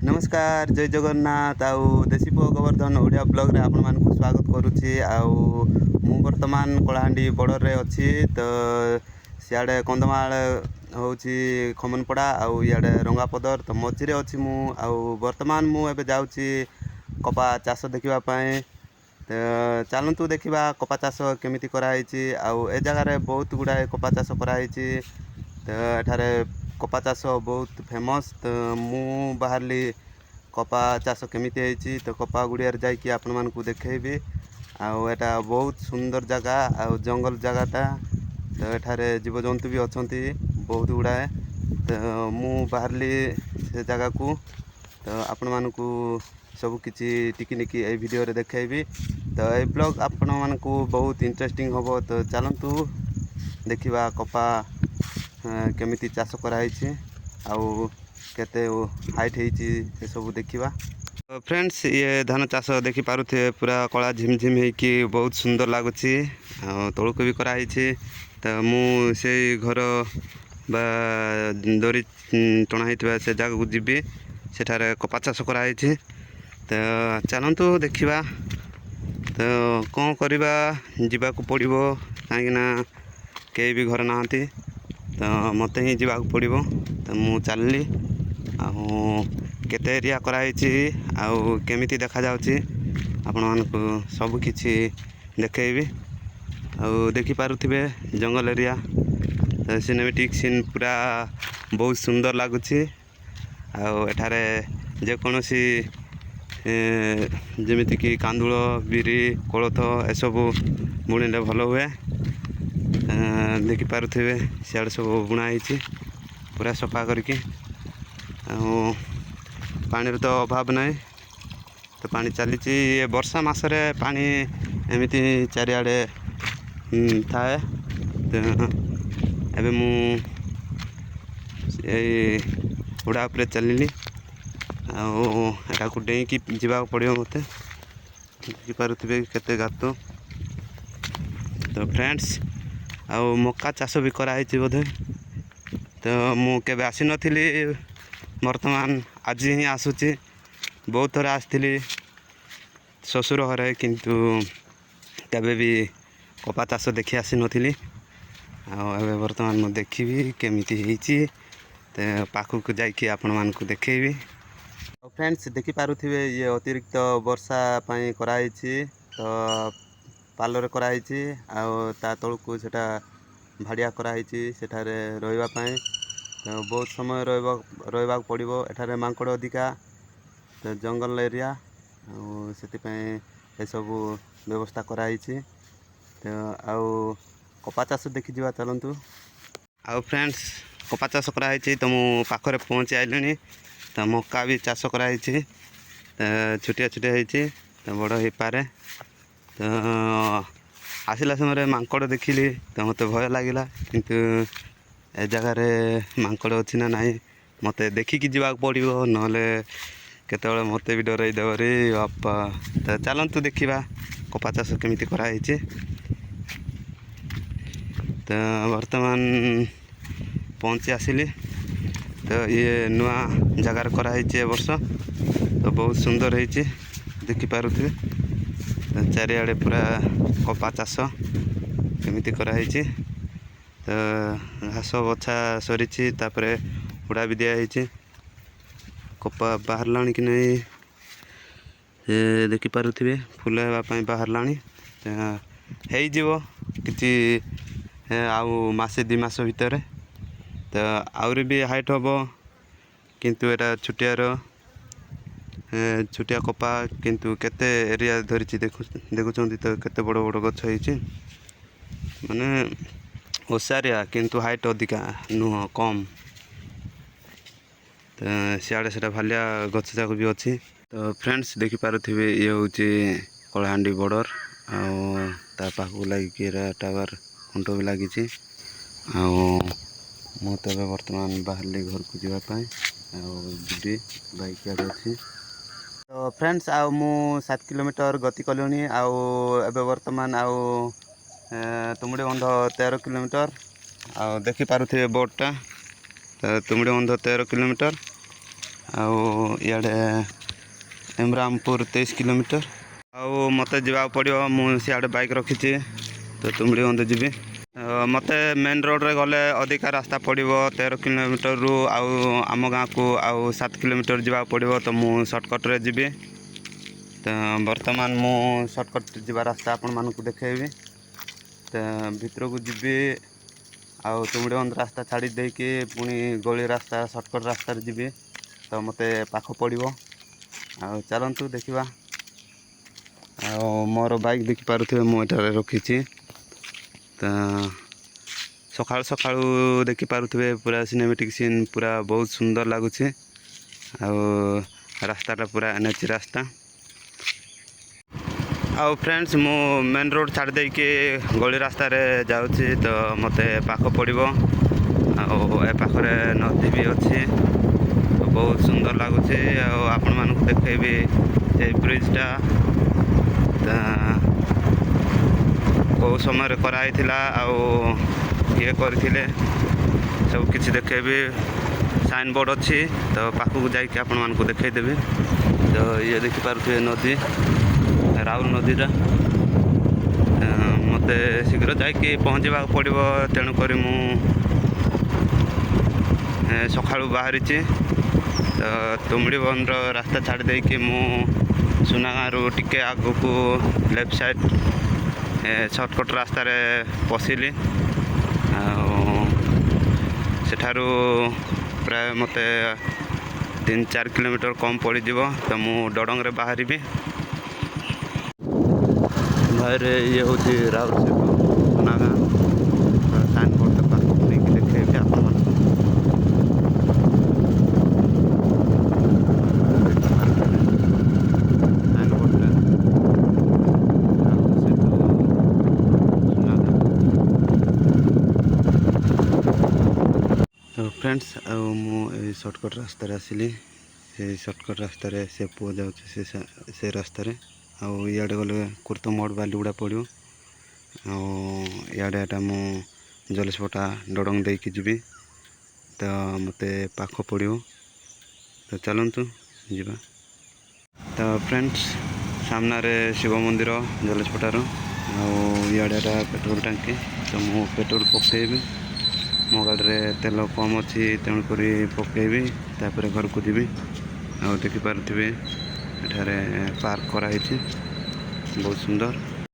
नमस्कार जय जगन्नाथ आउ देशी पुओ गोवर्धन ओडिया ब्लॉग रे आपण मानकु स्वागत करूची आउ मु वर्तमान कलाहांडी बॉर्डर रे अछि तो सियाडे कंदमाल होची खमनपड़ा आउ इयाडे रंगापदर तो मझी रे अछि मु आउ वर्तमान मु एबे जाउची कपा चाष देखिबा पय तो चलंतु देखिबा कपा चाष केमिति करा हिची आउ ए जगह रे बहुत गुडा कपा चाष करा हिची तो एठारे कपा चाष बहुत फेमस तो मु बाहरली कपा चाष केमिति होती तो कपा गुड़िया जाकि आपण मानकु देखैबी आउ एटा बहुत सुंदर जगह आउ जंगल जगहटा तो एठारे जीवजंतु भी अछंती बहुत गुड़ाए तो मु बाहरली से जगह को तो आपण मानकु सब किछि टिकिनिकी ए वीडियो रे देखैबी तो ए ब्लॉग आपण मानकु बहुत इंटरेस्टिंग होबो तो चलंतु देखिबा कपा केमिति चाष करा हिची आउ केते हाइट होती से सब देखा। तो फ्रेंड्स ये धान चाष देखी पारुथे पूरा कला झिमझिम होगी बहुत सुंदर लगुच तौक भी कराई तो मुझे घर बा दरी टणा होता से जगह को जीवी सेठारे कपा चाष कराई तो चलतु देखा तो कौन करवा जावाक पड़ो कहीं कई भी घर ना तो मत ही जावाक पड़ो तो मु चलली केते एरिया कराई आउ केमिति देखा जाउची आपण मानकु सब किछि देखैबी आउ देखि पारुथिबे जंगल एरिया तो सिनेमेटिक सीन पूरा बहुत सुंदर लगुची आउ एठारे जे कोनोसी जेमिति कि कांदुळ बिरी कोलथ ए सब बुणिले भल हुए देखि पारुथिबे सियाड सब बुणा हिची पूरा सफा करके पानी तो अभाव ना तो पानी चली ये वर्षा मसरे पानी एमती चारिआडे थाए तो एबे मु हुड़ा उपरे चलली आटा को डेईकी जावाक पड़ो मत पारे केते गात तो फ्रेंड्स आउ मक्का चाष भी कराई बोधे तो मु केबे आसी नथिली वर्तमान आज ही आसूची बहुत थर आसती ससुर घरे किंतु तबे भी कपा चाष देखी आसी नथिली आबे वर्तमान मु देखिबी केमिति हेची तो पाखक जाइए आपण मानकु देखैबी। फ्रेंड्स देखि पारुथिबे ये अतिरिक्त वर्षा पई कराई तो पालर कराई आउ ता तळकु सेटा भाड़िया कराई सेठारे रहिबा पई तो बहुत समय रहा पड़ो एठारे मांकड़ अधिका तो जंगल एरिया से सब व्यवस्था कराई तो आउ कपा चाष देखी जा चलतु आउ फ्रेंड्स कपा चाष कराई तो मु पाखरे पहुँची आइली तो मक्का भी चाष कराई तो छुटिया छुटिया होती तो बड़ हो पारे तो आसला समय मांकड़ देखिली तो मत भय लगिला किंतु ए जगार मांकड़ अच्छी ना नाई मत देखिकी जावाक पड़ो नले केतबेले मत भी डरई देव रे बापा तो चलतु देखा कपा चाष केमिति कराई तो वर्तमान पहुँची आसिली तो ये नुआ जगार कराई ए वर्ष तो बहुत सुंदर होती देखि पारुथिबे तो चारिआडे पूरा कपा चाष केमिति कराई तो घास बछा सरी हुड़ा भी दिखाई कपा बाहर लाणी कि नहीं देखि पारुथिबे फूल होगापाई बाहर लाणी हो कि आउ मासे दी मास भितर तो आउरी भी हाइट हम किंतु एटा छुटिया कपा किंतु केते एरिया धरी देखुं तो केते बड़ बड़ गछ होती माने ओसारिया किंतु हाइट अधिका नुह कम तो सियाड़े से भालिया गछ जाक भी अच्छी तो फ्रेंड्स देखि पारुथिबे ये हूँ कलाहांडी बॉर्डर आखक लगे टावर खुंट भी लगी मु तो वर्तमान बाहरली घर को जावाई जी बाइक आड़े अच्छी तो फ्रेंड्स मु 7 किलोमीटर गति कलुनी आबे वर्तमान तुमड़ी बंध 13 किलोमीटर देखि पारुथिबे बोर्डटा तो तुमड़ी बंध 13 किलोमीटर ଆଉ ଇଆଡ଼େ ଏମରାମପୁର 23 କିଲୋମିଟର। ଆଉ ମୋତେ ଯିବାକୁ ପଡ଼ିବ, ମୁଁ ସିଆଡ଼େ ବାଇକ୍ ରଖିଛି ତ ତୁମଡ଼ି ବନ୍ଧ ଯିବି। ମୋତେ ମେନ୍ ରୋଡ଼ରେ ଗଲେ ଅଧିକା ରାସ୍ତା ପଡ଼ିବ 13 କିଲୋମିଟରରୁ, ଆଉ ଆମ ଗାଁକୁ ଆଉ 7 କିଲୋମିଟର ଯିବାକୁ ପଡ଼ିବ, ତ ମୁଁ ସର୍ଟକଟ୍ରେ ଯିବି। ତ ବର୍ତ୍ତମାନ ମୁଁ ସର୍ଟକଟ୍ ଯିବା ରାସ୍ତା ଆପଣମାନଙ୍କୁ ଦେଖାଇବି। ତ ଭିତରକୁ ଯିବି, ଆଉ ତୁମଡ଼ି ବନ୍ଧ ରାସ୍ତା ଛାଡ଼ି ଦେଇକି ପୁଣି ଗଳି ରାସ୍ତା ସର୍ଟକଟ୍ ରାସ୍ତାରେ ଯିବି, ତ ମୋତେ ପାଖ ପଡ଼ିବ। ଆଉ ଚାଲନ୍ତୁ ଦେଖିବା। ଆଉ ମୋର ବାଇକ୍ ଦେଖିପାରୁଥିବେ ମୁଁ ଏଠାରେ ରଖିଛି। ତ ସକାଳୁ ସକାଳୁ ଦେଖିପାରୁଥିବେ ପୁରା ସିନେମେଟିକ୍ ସିନ୍, ପୁରା ବହୁତ ସୁନ୍ଦର ଲାଗୁଛି। ଆଉ ରାସ୍ତାଟା ପୁରା NH ରାସ୍ତା। ଆଉ ଫ୍ରେଣ୍ଡସ୍, ମୁଁ ମେନ୍ ରୋଡ଼ ଛାଡ଼ି ଦେଇକି ଗଳି ରାସ୍ତାରେ ଯାଉଛି, ତ ମୋତେ ପାଖ ପଡ଼ିବ। ଆଉ ଏ ପାଖରେ ନଦୀ ବି ଅଛି, ତ ବହୁତ ସୁନ୍ଦର ଲାଗୁଛି। ଆଉ ଆପଣମାନଙ୍କୁ ଦେଖେଇବି ସେଇ ବ୍ରିଜ୍ଟା କେଉଁ ସମୟରେ କରାହେଇଥିଲା ଆଉ କିଏ କରିଥିଲେ ସବୁ କିଛି ଦେଖେଇବି। ସାଇନ୍ ବୋର୍ଡ଼ ଅଛି, ତ ପାଖକୁ ଯାଇକି ଆପଣମାନଙ୍କୁ ଦେଖେଇଦେବି। ତ ଇଏ ଦେଖିପାରୁଥିବେ ନଦୀ, ରାଉଲ ନଦୀଟା। ମୋତେ ଶୀଘ୍ର ଯାଇକି ପହଞ୍ଚିବାକୁ ପଡ଼ିବ, ତେଣୁକରି ମୁଁ ସକାଳୁ ବାହାରିଛି। ତ ତୁମଡ଼ି ବନ୍ଧର ରାସ୍ତା ଛାଡ଼ି ଦେଇକି ମୁଁ ସୁନାଗାଁରୁ ଟିକେ ଆଗକୁ ଲେଫ୍ଟ ସାଇଡ଼୍ ସର୍ଟକଟ୍ ରାସ୍ତାରେ ପଶିଲି। ଆଉ ସେଠାରୁ ପ୍ରାୟ ମୋତେ 3-4 କିଲୋମିଟର କମ୍ ପଡ଼ିଯିବ, ତ ମୁଁ ଡଡ଼ଙ୍ଗରେ ବାହାରିବି। ଭାଇରେ ଇଏ ହେଉଛି ରାଉଲ ସେତୁ ସୁନାଗାଁ। ସାଇନ୍ ବୋର୍ଡ଼ ପାଖକୁ ନେଇକି ଦେଖେଇବି ଆପଣମାନଙ୍କୁ। ତ ଫ୍ରେଣ୍ଡସ୍, ଆଉ ମୁଁ ଏଇ ସର୍ଟକଟ୍ ରାସ୍ତାରେ ଆସିଲି। ସେଇ ସର୍ଟକଟ୍ ରାସ୍ତାରେ ସେ ପୁଅ ଯାଉଛି ସେ ରାସ୍ତାରେ। ଆଉ ଇଆଡ଼େ ଗଲେ କୁର୍ତ୍ତମୋଡ଼ ବାଲିଗୁଡ଼ା ପଡ଼ିବ। ଆଉ ଇଆଡ଼େ ଏଟା ମୁଁ ଜଲେଶପଟା ଡଡ଼ଙ୍ଗ ଦେଇକି ଯିବି, ତ ମୋତେ ପାଖ ପଡ଼ିବ। ତ ଚାଲନ୍ତୁ ଯିବା। ତ ଫ୍ରେଣ୍ଡସ୍, ସାମ୍ନାରେ ଶିବ ମନ୍ଦିର ଜଲେଶପଟାର। ଆଉ ଇଆଡ଼େ ଏଟା ପେଟ୍ରୋଲ ଟାଙ୍କି, ତ ମୁଁ ପେଟ୍ରୋଲ ପକାଇବି। ମୋ ଗାଡ଼ିରେ ତେଲ କମ୍ ଅଛି, ତେଣୁକରି ପକାଇବି, ତାପରେ ଘରକୁ ଯିବି। ଆଉ ଦେଖିପାରୁଥିବେ ଏଠାରେ ପାର୍କ କରାହେଇଛି, ବହୁତ ସୁନ୍ଦର।